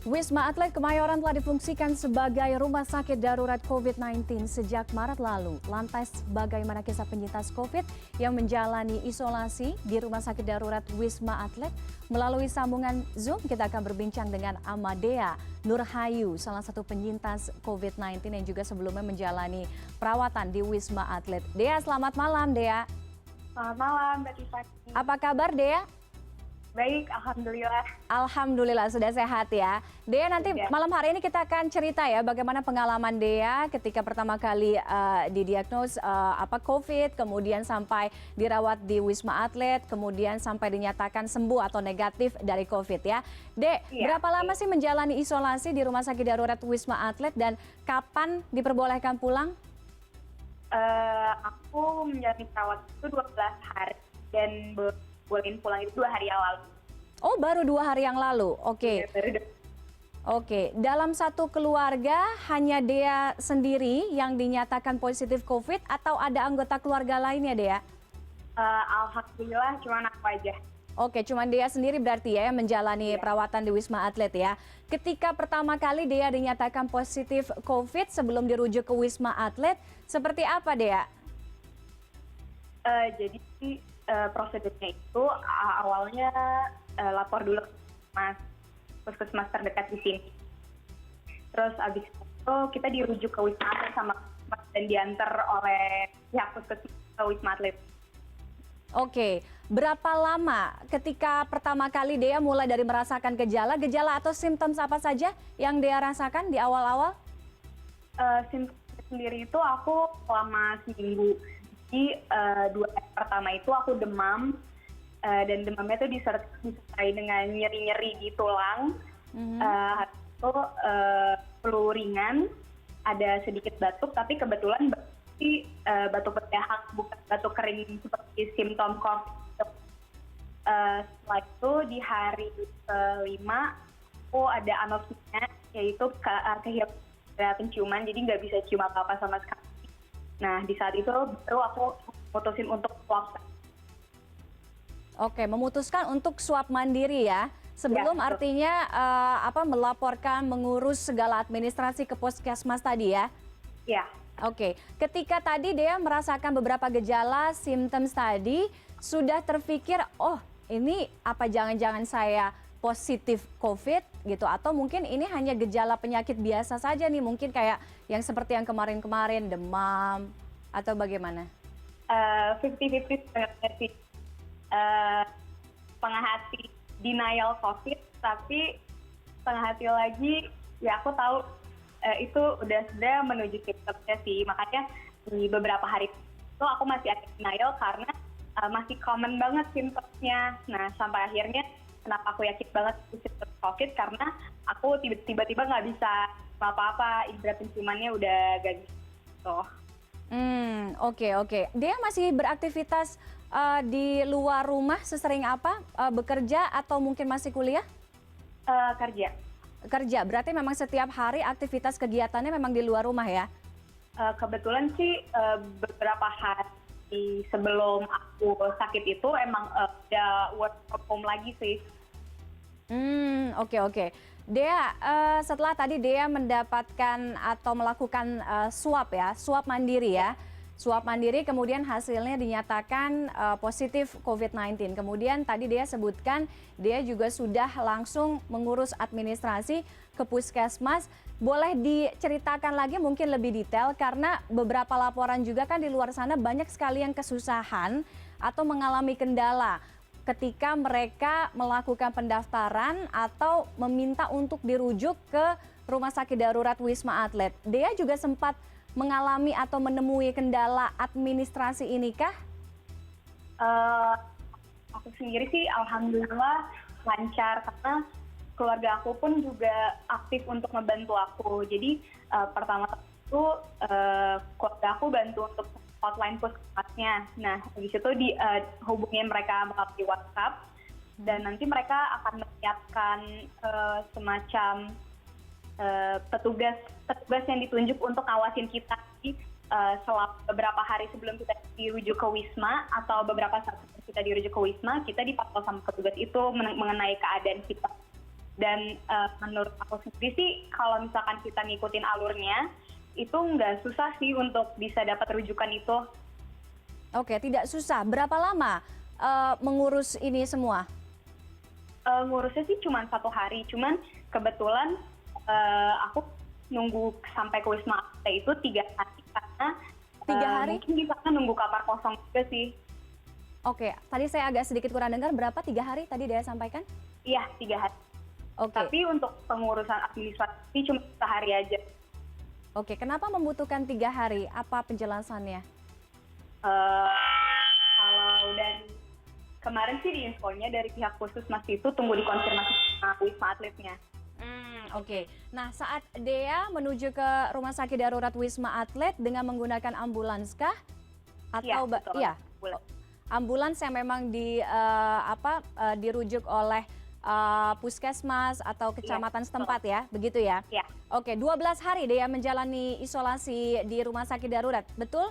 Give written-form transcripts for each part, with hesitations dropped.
Wisma Atlet Kemayoran telah difungsikan sebagai rumah sakit darurat COVID-19 sejak Maret lalu. Lantas, bagaimana kisah penyintas COVID yang menjalani isolasi di Rumah Sakit Darurat Wisma Atlet? Melalui sambungan Zoom, kita akan berbincang dengan Amadea Nurhayu, salah satu penyintas COVID-19 yang juga sebelumnya menjalani perawatan di Wisma Atlet. Dea, selamat malam, Dea. Selamat malam, Mbak Tiffany. Apa kabar, Dea? Baik, Alhamdulillah. Alhamdulillah sudah sehat ya. Dea, nanti malam hari ini kita akan cerita ya bagaimana pengalaman Dea ketika pertama kali didiagnos COVID, kemudian sampai dirawat di Wisma Atlet, kemudian sampai dinyatakan sembuh atau negatif dari COVID ya. Berapa lama sih menjalani isolasi di Rumah Sakit Darurat Wisma Atlet dan kapan diperbolehkan pulang? Aku menjalani perawatan itu 12 hari dan bolehin pulang itu 2 hari yang lalu. Oh, baru 2 hari yang lalu. Oke. Ya, Oke, dalam satu keluarga hanya Dea sendiri yang dinyatakan positif COVID atau ada anggota keluarga lainnya, Dea? Alhamdulillah cuma aku aja. Oke, cuma Dea sendiri berarti ya yang menjalani perawatan di Wisma Atlet ya. Ketika pertama kali Dea dinyatakan positif COVID sebelum dirujuk ke Wisma Atlet, seperti apa, Dea? Jadi prosedurnya itu awalnya lapor dulu ke puskesmas terdekat di sini. Terus abis itu kita dirujuk ke Wisma Atlet sama dan diantar oleh pihak puskesmas ke Wisma Atlet. Oke, berapa lama ketika pertama kali Dea mulai dari merasakan gejala atau simptom apa saja yang Dea rasakan di awal-awal? Simptom sendiri itu aku selama seminggu. Jadi 2 hari pertama itu aku demam dan demamnya itu disertai dengan nyeri-nyeri di tulang, itu flu ringan, ada sedikit batuk, tapi kebetulan batuk berdahak bukan batuk kering seperti simptom COVID. Setelah itu di hari kelima aku ada anosmia, yaitu kehilangan penciuman, jadi nggak bisa cium apa-apa sama sekali. Nah, di saat itu baru aku memutusin untuk swab. Oke, memutuskan untuk swab mandiri ya. Sebelum Ya, artinya melaporkan, mengurus segala administrasi ke puskesmas tadi ya? Ya. Oke, ketika tadi Dea merasakan beberapa gejala, symptoms tadi, sudah terpikir, oh ini apa jangan-jangan saya positif COVID gitu, atau mungkin ini hanya gejala penyakit biasa saja nih, mungkin kayak yang seperti yang kemarin-kemarin, demam, atau bagaimana? 50-50 sebenarnya sih. Setengah hati denial COVID, tapi setengah hati lagi ya aku tahu itu sudah menuju simptomnya sih. Makanya di beberapa hari itu aku masih ada denial karena masih common banget simptomnya. Nah, sampai akhirnya kenapa aku yakin banget itu simptom COVID, karena aku tiba-tiba nggak bisa apa-apa, indera penciumannya udah gak bisa. Oke. Dia masih beraktivitas di luar rumah sesering apa? Bekerja atau mungkin masih kuliah? Kerja. Kerja, berarti memang setiap hari aktivitas kegiatannya memang di luar rumah ya? Kebetulan sih beberapa hari sebelum aku sakit itu emang udah work from home lagi sih. Oke. Dea, setelah tadi Dea mendapatkan atau melakukan swab mandiri ya. Swab mandiri kemudian hasilnya dinyatakan positif COVID-19. Kemudian tadi Dea sebutkan Dea juga sudah langsung mengurus administrasi ke puskesmas. Boleh diceritakan lagi mungkin lebih detail karena beberapa laporan juga kan di luar sana banyak sekali yang kesusahan atau mengalami kendala ketika mereka melakukan pendaftaran atau meminta untuk dirujuk ke Rumah Sakit Darurat Wisma Atlet. Dea juga sempat mengalami atau menemui kendala administrasi ini kah? Aku sendiri sih alhamdulillah lancar karena keluarga aku pun juga aktif untuk membantu aku. Jadi pertama itu keluarga aku bantu untuk hotline puskesmasnya. Nah, habis itu hubungin mereka melalui WhatsApp dan nanti mereka akan menyiapkan semacam petugas yang ditunjuk untuk ngawasin kita selama beberapa hari sebelum kita dirujuk ke Wisma atau beberapa saat sebelum kita dirujuk ke Wisma, kita dipantau sama petugas itu mengenai keadaan kita. Dan menurut aku sendiri sih kalau misalkan kita ngikutin alurnya itu nggak susah sih untuk bisa dapat rujukan itu. Oke, tidak susah. Berapa lama mengurus ini semua? Ngurusnya sih cuma 1 hari, cuman kebetulan aku nunggu sampai ke Wisma Atlet itu 3 hari karena 3 hari? mungkin di sana nunggu kamar kosong juga sih. Oke, tadi saya agak sedikit kurang dengar, berapa 3 hari tadi Dea sampaikan? Iya, 3 hari. Oke. Tapi untuk pengurusan administrasi cuma sehari aja. Oke, kenapa membutuhkan 3 hari? Apa penjelasannya? Kalau dari kemarin sih di infonya dari pihak Puskesmas itu tunggu dikonfirmasi sama Wisma Atletnya. Oke. Nah, saat Dea menuju ke Rumah Sakit Darurat Wisma Atlet dengan menggunakan ambulans kah? Iya, Atau betul. iya, ambulans yang memang dirujuk oleh puskesmas atau kecamatan setempat ya, begitu ya? Iya. Oke, 12 hari Dea menjalani isolasi di Rumah Sakit Darurat, betul?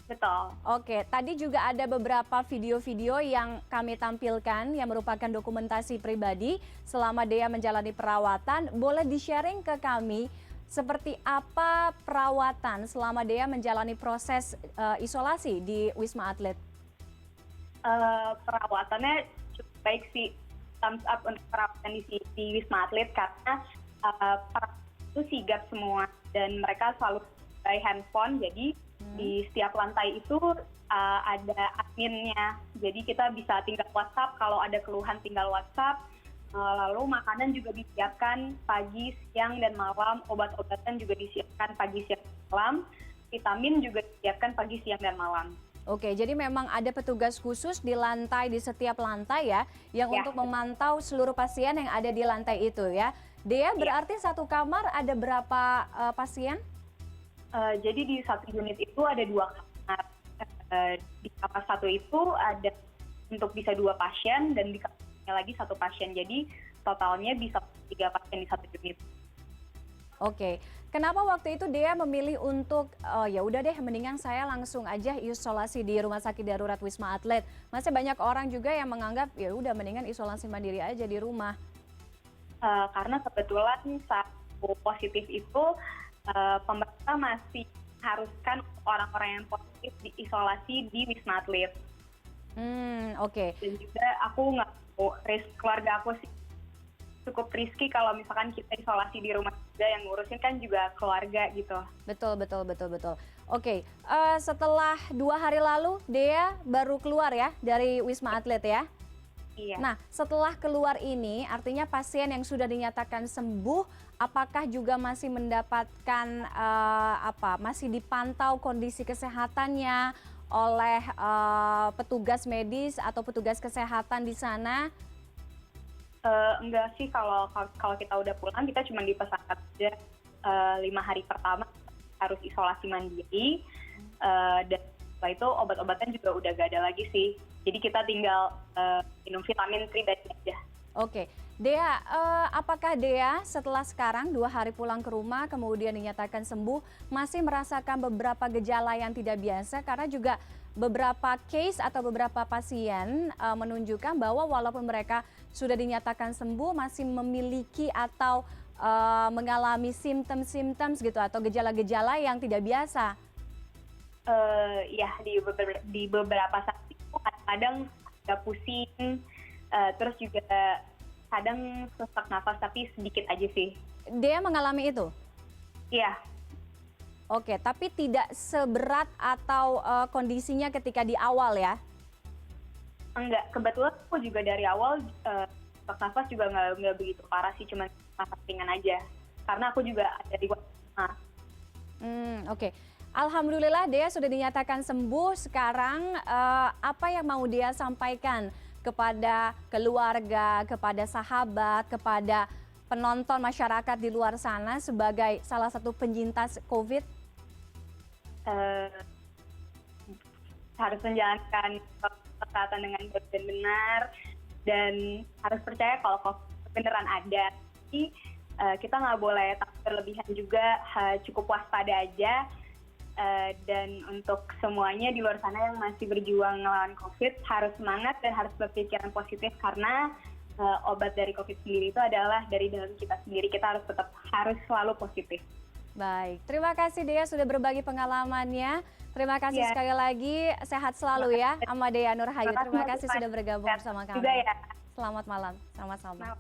Betul. Oke, tadi juga ada beberapa video-video yang kami tampilkan yang merupakan dokumentasi pribadi selama Dea menjalani perawatan. Boleh di-sharing ke kami seperti apa perawatan selama Dea menjalani proses isolasi di Wisma Atlet? Perawatannya cukup baik sih, thumbs up untuk perawatan di Wisma Atlet karena perawat itu sigap semua dan mereka selalu pakai handphone, jadi di setiap lantai itu ada adminnya, jadi kita bisa tinggal WhatsApp kalau ada keluhan, tinggal WhatsApp. Lalu makanan juga disiapkan pagi, siang, dan malam, obat-obatan juga disiapkan pagi, siang, malam, vitamin juga disiapkan pagi, siang, dan malam. Oke, jadi memang ada petugas khusus di setiap lantai ya, yang Ya, untuk memantau seluruh pasien yang ada di lantai itu ya. Dea, berarti satu kamar ada berapa pasien? Jadi di satu unit itu ada 2 kamar. Di kamar satu itu ada untuk bisa 2 pasien dan di kamarnya lagi 1 pasien. Jadi totalnya bisa 3 pasien di satu unit. Oke, kenapa waktu itu Dea memilih untuk ya udah deh, mendingan saya langsung aja isolasi di Rumah Sakit Darurat Wisma Atlet. Masih banyak orang juga yang menganggap ya udah mendingan isolasi mandiri aja di rumah. Karena kebetulan saat positif itu pemerintah masih haruskan orang-orang yang positif diisolasi di Wisma Atlet. Oke. Dan juga aku nggak mau keluarga aku sih cukup risky kalau misalkan kita isolasi di rumah juga, yang ngurusin kan juga keluarga gitu. Betul. Oke, setelah 2 hari lalu Dea baru keluar ya dari Wisma Atlet ya? Iya. Nah, setelah keluar ini artinya pasien yang sudah dinyatakan sembuh, apakah juga masih mendapatkan masih dipantau kondisi kesehatannya oleh petugas medis atau petugas kesehatan di sana? Enggak sih, kalau kita udah pulang kita cuma dipesankan aja 5 hari pertama harus isolasi mandiri, dan setelah itu obat-obatan juga udah gak ada lagi sih. Jadi kita tinggal minum vitamin pribadi aja. Oke, Dea, apakah Dea setelah sekarang 2 hari pulang ke rumah kemudian dinyatakan sembuh masih merasakan beberapa gejala yang tidak biasa? Karena juga beberapa case atau beberapa pasien menunjukkan bahwa walaupun mereka sudah dinyatakan sembuh masih memiliki atau mengalami simptom-simptom gitu atau gejala-gejala yang tidak biasa. Ya, di beberapa saat itu kadang agak pusing, terus juga kadang sesak nafas, tapi sedikit aja sih. Dea mengalami itu? Iya. Oke, tapi tidak seberat atau kondisinya ketika di awal ya? Enggak, kebetulan aku juga dari awal sesak nafas juga nggak begitu parah sih, cuma nafas ringan aja. Karena aku juga ada di rumah. Oke. Alhamdulillah Dea sudah dinyatakan sembuh. Sekarang apa yang mau Dea sampaikan kepada keluarga, kepada sahabat, kepada penonton masyarakat di luar sana sebagai salah satu penyintas COVID? Harus menjalankan kesehatan dengan baik dan benar, dan harus percaya kalau COVID beneran ada. Jadi kita nggak boleh takut berlebihan juga, cukup waspada aja. Dan untuk semuanya di luar sana yang masih berjuang melawan COVID, harus semangat dan harus berpikiran positif karena obat dari COVID sendiri itu adalah dari dalam kita sendiri. Kita harus selalu positif. Baik, terima kasih Dea sudah berbagi pengalamannya. Terima kasih sekali lagi, sehat selalu ya, Amadea Nurhayu. Terima kasih sudah bergabung bersama kami. Juga ya. Selamat malam, sama-sama.